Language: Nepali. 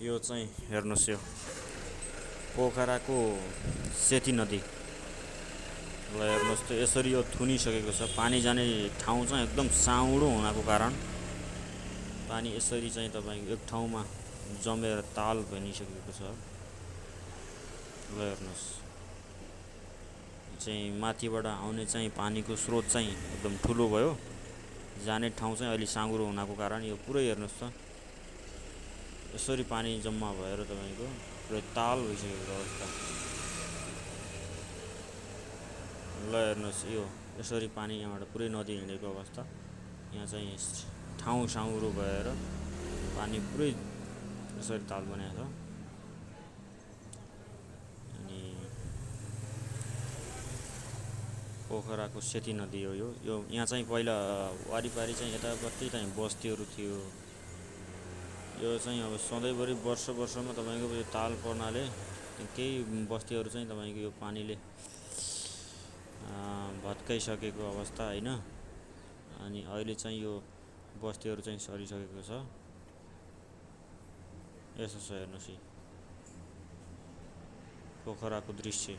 यो चाहिँ हेर्नुहोस्, यो पोखराको सेती नदी। ल हेर्नुहोस् त, यसरी यो थुनिसकेको छ। पानी जाने ठाउँ चाहिँ एकदम साउडो हुनाको कारण पानी यसरी चाहिँ तपाईँको एक ठाउँमा जमेर ताल बनिसकेको छ। ल हेर्नुहोस्, चाहिँ माथिबाट आउने चाहिँ पानीको स्रोत चाहिँ एकदम ठुलो भयो। जाने ठाउँ चाहिँ अलि साँघुरो हुनाको कारण यो पुरै हेर्नुहोस् त, यसरी पानी जम्मा भएर तपाईँको पुरै ताल भइसकेको अवस्था। ल हेर्नुहोस्, यो यसरी पानी यहाँबाट पुरै नदी हिँडेको अवस्था। यहाँ चाहिँ ठाउँ साँघुरो भएर पानी पुरै यसरी ताल बनाएको छ। अनि पोखराको सेती नदी हो यो। यहाँ चाहिँ पहिला वारिपारि चाहिँ यतापट्टि चाहिँ बस्तीहरू थियो। यो चाहिँ अब सधैँभरि वर्षमा तपाईँको यो ताल पर्नाले केही बस्तीहरू चाहिँ तपाईँको यो पानीले भत्काइसकेको अवस्था होइन। अनि अहिले चाहिँ यो बस्तीहरू चाहिँ सरिसकेको छ। यसो छ हेर्नुहोस्, पोखराको दृश्य।